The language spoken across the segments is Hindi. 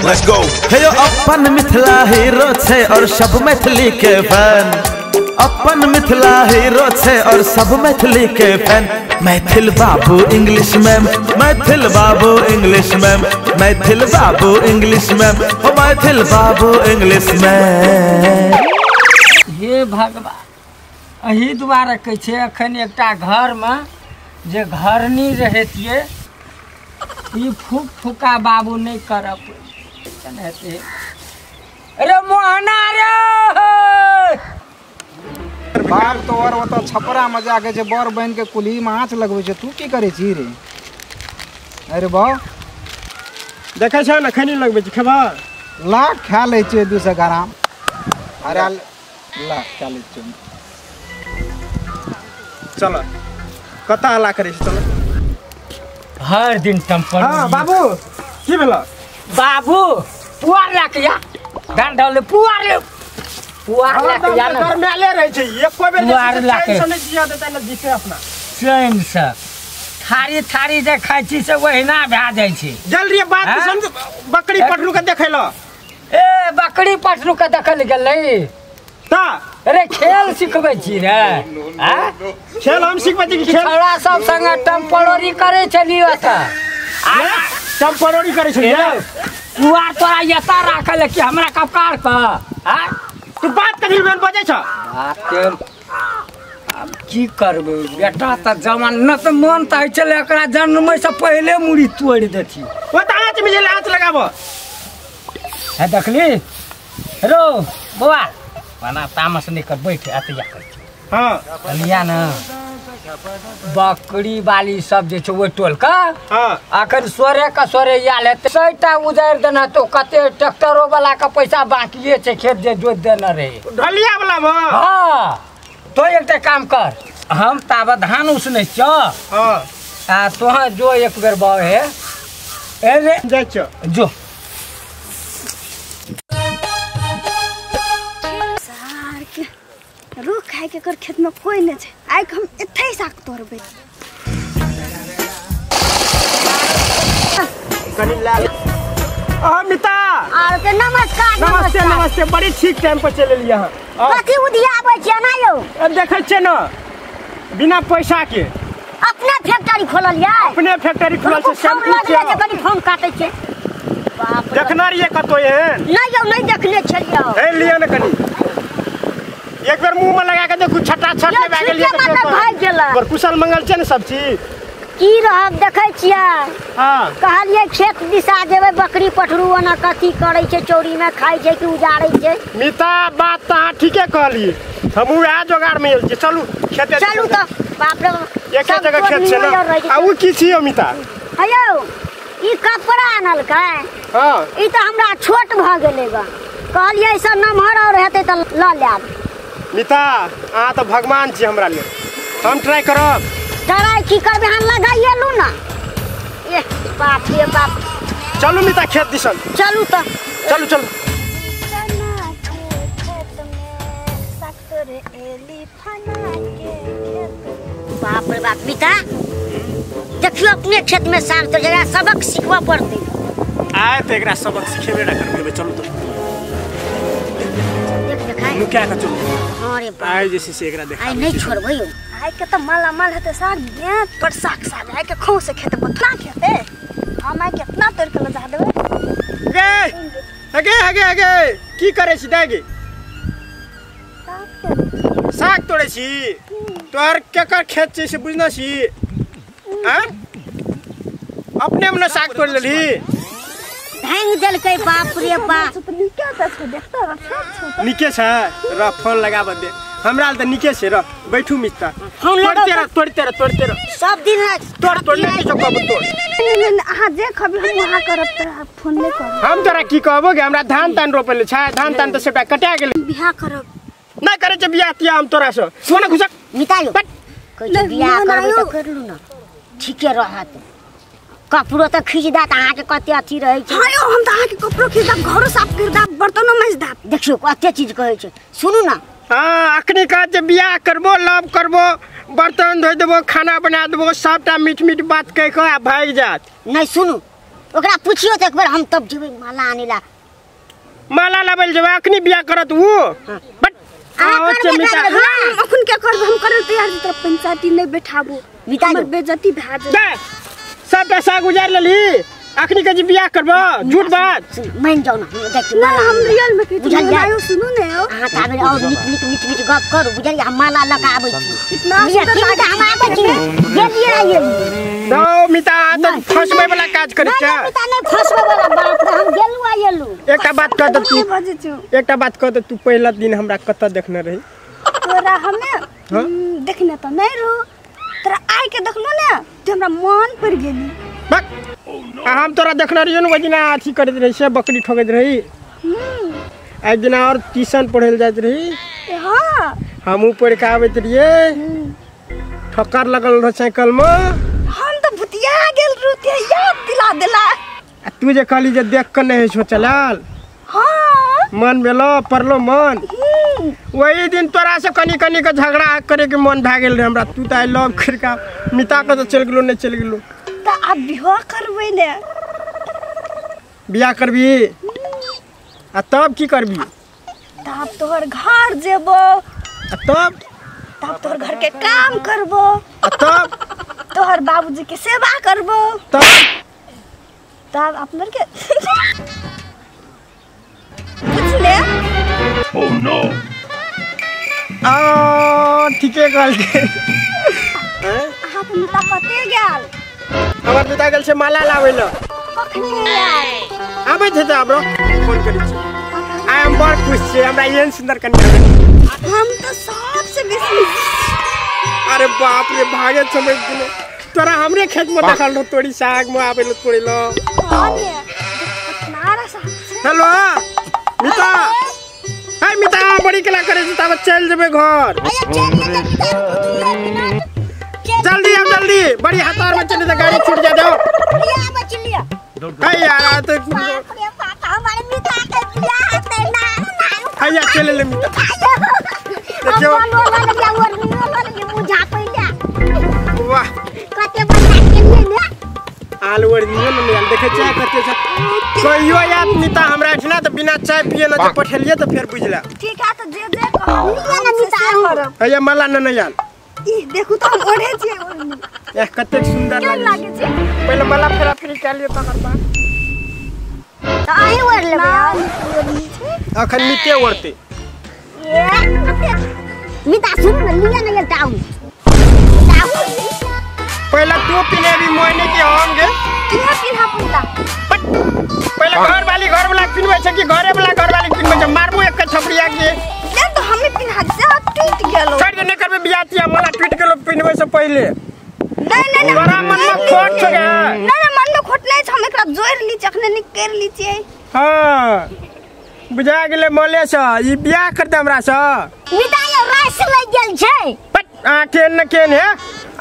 Let's go. हे अपन मिथिला हीरो छे और सब मैथिली के फैन। अपन मिथिला हीरो छे और सब मैथिली के फैन। मैथिल बाबू इंग्लिश मैम, मैथिल बाबू इंग्लिश मैम, मैथिल बाबू इंग्लिश मैम, ओ मैथिल बाबू इंग्लिश मैम। हे भगवान, अही दुआरे कहै छै अखन एकटा घर में जे घरनी रहतिए ई फूक फूका बाबू नहीं करब हेतै। अरे मोहना रे बाप तो और ओतऽ छपरा में जाके जे बर बहन के कुली में आँच लगबै छै, तू की करे छी रे? अरे बाऊ देखे छ न खैनी लगबै छी, खेबा ला खा ले छै 200 ग्राम। अरे ला खा ले छै। चल कता हल्ला करे छी, चल हर दिन टम्पर। हाँ बाबू की भेला? बाबू पुआर लाके या डांडल पुआर लाके या घर में ले रहे छै एको बेर पुआर लाके सुनै जिया देता न दिखे अपना चैन से थारी थारी जे खाइ छी से ओहिना भए जाइ छै। जल्दी बात समझ। बकरी पटरू के देखै ल ए बकरी पटरू के देखल गेलै ता। अरे खेल सिखबै छी रे। हां खेल हम सिखबै छी। खेल छोरा सब संगे टम्परोरी करे छलियो त टम्परोरी करे छलियो। पुआर तोरा यता राखल कि हमरा कपकार क। हां तू बात कथि में बजै छ? बात अब की करबै बेटा त जमानत मन त होइ छले एकरा जन्मै से पहिले मुड़ी तोड़ देती। ओ त आँच में आँच लगाबो है देखली रो बौआ बना तामस नहीं कर बैठ अतिया कर। हां लिया ना बकरी वाली सब जे छै ओ टोल का। हां अखन सोरे का सोरे याल है सैटा उजाड़ देना तो कते ट्रैक्टरो वाला का पैसा बाकी छै खेत जे जोत देना रहे ढलिया वाला में। हां तो एकटा काम कर, हम ताब धान उसने छ। हां आ तोहा जो एक बेर बाव है ए जाय छ जो रुख खाए के कर खेत में कोई नहीं है। आइ हम एथे साग तोड़बे। कनी लाल मिता आर के नमस्कार नमस्ते नमस्ते। बड़ी ठीक टाइम पर चले लिया। कथि उदियाबै छियै ना यौ? अब देखे छ न बिना पैसा के अपने फैक्ट्री खोलल या? अपने फैक्ट्री खोलल छै। शैम्पू के कनी फोन काटै छै। बाप रे देखना रहिए कतो एहन नहीं यौ नहीं देखले छलियो। हे लिया न कनी एक बेर मुंह में लगा के देखू छटा छट में भाग गेलिए मतलब भाग गेला। पर कुशल मंगल छै न सब चीज की रहब देखै छियै। हां कहलिए खेत दिशा जेबै बकरी पठरू ओना कथि करै छै चौरी में खाइ छै कि उजाड़ै छै। मिता बात त अहाँ ठीके कहली। हमहू आ जोगाड़ में एल छी। चलू खेते चलू त बाप रे एक जगह खेत छै न। आ उ की छियो मिता? हेयौ ई कपड़ा आनल कै। हां ई त हमरा छोट भ गेलै ग। कहलिए ऐसा नमहर और हेतै त ल लेब। मिता अहाँ तो भगवान छी हमरा लिए। हम ट्राई करब। ट्राई की करबे हम लगाइए लू ना। ए बाप रे बाप। चलू मिता खेत दिसन। चलू त चलू चलू। बाप रे बाप मिता देखियो अपने खेत में साग तो जरा सबक सीखवा पड़ते। आए तो एकरा सबक सिखेबे ना करबे। चलू तो देख देखाई मुखिया का चलू। अरे बाप आए जैसे से एकरा देखा। आई नहीं छोड़बै यौ। आई के त माला माल हेते साग गेत पर साग साग आई के खौ से खेते बथला खेते। हम आई कितना तोड़ के लजा देबै। हगे की करे छी दागे? साग तोड़े छी। तोहर केकर खेत छै से बुझना छी? हां अपने में साग तोड़ लेली। धांग देलकै बाप रे बाप। निके छ र फोन लगाब दे हमरा त निके छ र बैठू मिस्ता। फोन तोड़ते रह सब दिन तोड़ नहीं जो कब तोड़। हां जे खबी हम वहां करब त फोन नहीं करब। हम तोरा की कहबो कि हमरा धान तान रोपले छ। धान तान त सबटा कटा गेलै। बियाह करब ना करे छ बियाह तिया हम तोरा से सोना खुशक निकालो। कोइ बियाह करबै त कर लू ना। ठीके रहत। कपड़ो त खींच दात अहाँ के कते अथी रहे छै। हां यौ हम त अहाँ के कपड़ो खींच दात घरो साफ कर दात बर्तनो मांज दात। देखियो कते चीज कहै छै सुनू ना। हां अखनी का जे बियाह करबो लव करबो बर्तन धोइ देबो खाना बना देबो सबटा मीठ मीठ बात कह के भाग जात। नहीं सुनू ओकरा पूछियो त एक बार हम तब जेबै माला आनेला। माला लाबल जेबै अखनी बियाह करत वो बट आओ चमिता अखन के करब हम करे तैयार त पंचायती नै बैठाबो हमर बेइज्जती भए जाय। सब पैसा गुजार लेली अखनी के जी बियाह करबो झूठ बात मान जाओ ना देख ना हम रियल में के बुझाइयो सुनु ने अहाँ ताबे और मीठ गप करू बुझलियै हम माला लगा आबै छी इतना ठीक हम आबै छी गेलियै आइए दो मिता त फसबै वाला काज करे छ मिता नै फसबै वाला बात हम गेलु आइलु। एकटा बात कह त तू बजे छु एकटा बात कह त तू पहिला दिन हमरा कत देखने रही तोरा हमे देखने त नै रो तोरा आइ के देखलो ने त हमरा मन पड़ गेली। बक हम तोरा देखने रहियो न वजिना अथी करत रही से बकरी ठोकत रही एक दिन और ट्यूशन पढ़े जात रही हां हमहू पढ़ के आबत रहिए ठोकर लगल रह साइकिल में हम तो भुतिया गेल रुते याद दिला देला। तू जे कहली जे देख के नहीं छो चलल हां मन भेलो पड़लो मन वही दिन तोरा से कनी कनी के झगड़ा करे के मन भा गेल रे हमरा। तू त आई लव खिरका मिता के तो चल गेलो नहीं चल गेलो त अब बियाह करबै ने बियाह करबी आ तब की करबी तब तोहर घर जेबो आ तब तोहर घर के काम करबो आ तब तोहर बाबूजी के सेवा करबो तब अपना के पूछ ले। ओह नो आ ठीके कहल के अहाँ के मिता कते गेल हमर पिता गेल से माला लाबै ल कखनी यार आबै थे त हमरो फोन करै छी आई एम बड़ खुश छी हमरा एहन सुंदर कन्या हम तो सबसे बेसी अरे बाप रे भागे समझ दिले तोरा हमरे खेत में देखल रहो तोड़ी साग में आबे ल तोड़े ल नारा सा हेलो मिता हाय मिता बड़ी कला करे छी तब चल जेबे घर जल्दी आओ जल्दी बड़ी हतार में चले त गाड़ी छूट जा जाओ लिया बच लिया हाय यार तो अरे पापा हमारे मिता के बियाह है ना हाय चले ले मिता देखो लगा और बुझा पइला वाह कते बना के ले आलू और नियन में देखे चाय करते छ कहियो याद मिता हमरा ठना त बिना चाय पिए न त पठेलिए त फेर बुझला ठीक है तो जे जे कहलिए ना मिता करब हाय मला न यार ई देखू तो हम ओढ़े छी ए कते सुंदर केहन लागे लागे छै पहले मला फेरा फेरी कर लियो तकर बाद त आही ओढ़ लेबे अखन मिते ओढ़ते मिता सुन न लिया न टाउ पहले तू पिने भी मोहने के हम गे किया पिन्हा पुला पहले घर वाला पिनवे छ कि घरे वाला घर वाली पिनवे छ मारबो एक थपड़िया के ले तो हमें पिन्हा से टूट गेलो छोड़ दे करबे बियातिया मला टूट गेलो पिनवे से पहले नहीं बड़ा मन में खोट छ गे नहीं मन में खोट नहीं हम एकरा जोड़ ली चखने निकेर ली छी। हां बुझा गेले मोले छ ई बियाह करते हमरा से मिता यो रास लग गेल छै पट आठे न केन है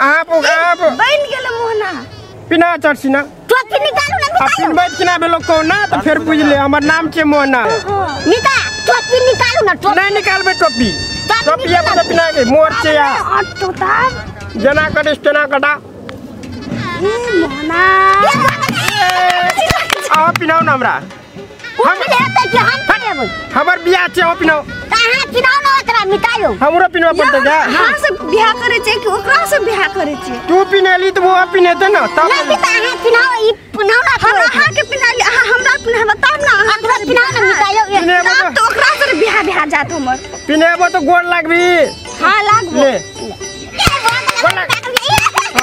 आप बन गेल मोहना पिना चरसिना टोपी निकालू ना मिता पिन बैठ किना भेलो कोना त फिर बुझ ले हमर नाम के मोहना मिता टोपी निकालू ना टोपी नहीं निकालबे टोपी टोपिया पर पिना के मोर से या तो तब जना कटे तना कटा ए मोहना आ पिनाउ न हमरा हम लेते कि हम पड़ेबै हमर बियाह छै ओ पिनाउ कहां पिनाउ न ओकरा मितायो हमरो पिनवा पड़ते जा हां से बियाह करे छै कि ओकरा से बियाह करे छै तू पिनेली त वो पिनेते न तब नहीं मिता हां पिनाउ ई पिनाउ ना हम अहाँ के पिनाली अहाँ हमरा पिनाबे तब ना अहाँ ओकरा पिनाउ ना मितायो पिनेबो तब तो ओकरा से बियाह जात हमर पिनेबो तो गोड़ लागबी हां लागबो ले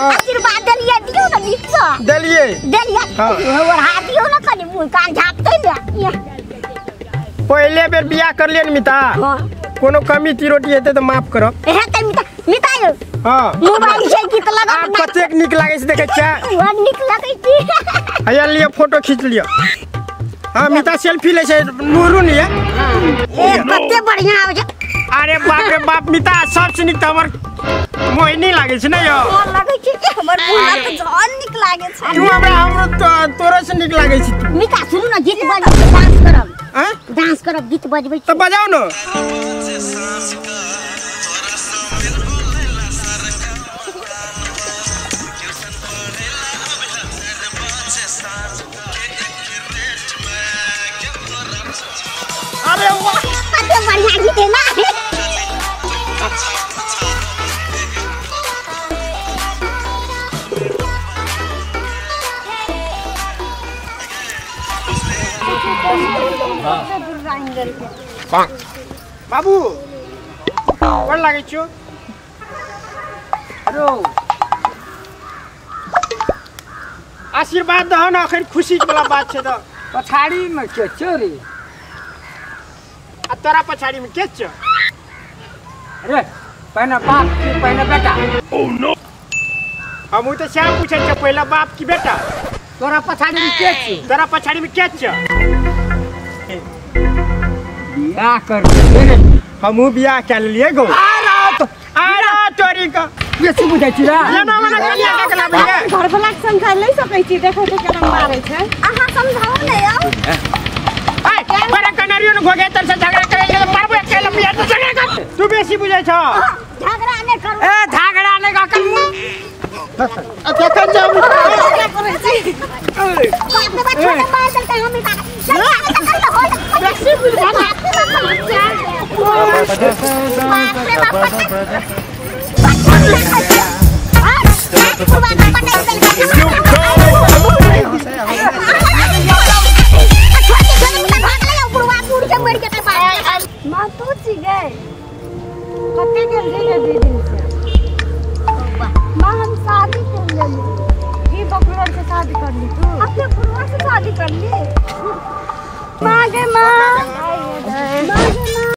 आशीर्वाद देलिए दियो ना नीचा देलिए देलिए हाँ। और हाथ दियो ना कनी मुंह कान झापते ले पहले बेर बियाह कर लिए मिता हां कोनो कमी तिरोटी हेते त माफ करब हेते मितायो हां मोबाइल छै कि त लगा आ कतेक निक लागे छै देखे छ वो निक लगै छी हैया लिए फोटो खींच लियो हां मिता सेल्फी ले छै नूरू नहीं है ए कते बढ़िया आवे छै अरे बाप रे बाप मिता सबसे निक त हमर मोहिनी लागे छै न यो और लागे छै कि हमर मोहना तो जान निक लागे छै तू हमरा हमरो तोरा से निक लागे छै तू मिता सुनु ना गीत बजबै डांस करब हैं डांस करब गीत बजबै तो बजाओ न बाबू गोर लागै छियो। अरो आशीर्वाद दह न, अखन खुशी वाला बात छै त। पछाड़ी में के छ रे? आ तोरा पछाड़ी में के छ? अरे पहले बाप की पहले बेटा। हम तो श्याम पूछे छ, पहले बाप की बेटा? तोरा पछाड़ी में के छ? तोरा पछाड़ी में के छ? बियाह कर ले। हमहू बियाह कर लिए गो। आरा तोरी का बेसी बुझै छी रा। लेना वाला कनिया के लाबै है। घर वाला के समझा नै सकै छी, देखै त केना मारै छै। अहाँ समझाओ नै आउ। ए बड़ा कनारियो न घोगे तर से झगड़ा करे के मारबो अकेले बियाह त झगड़ा कर। तू बेसी बुझै छ। झगड़ा नै करू। ए झगड़ा नै का करू। अच्छा कर जाऊ। करे छी। बाप रे बाप छोटे मार देलकै हम इता। बेसी बुझा ना। बाप रे बाप। माँ तू ची गए कते गेल रही 2 दिन से। माँ हम शादी कर लेली। ये बकरोड़ से शादी कर ली तू? अपने बुढ़वा से शादी कर ली। माँ गे माँ।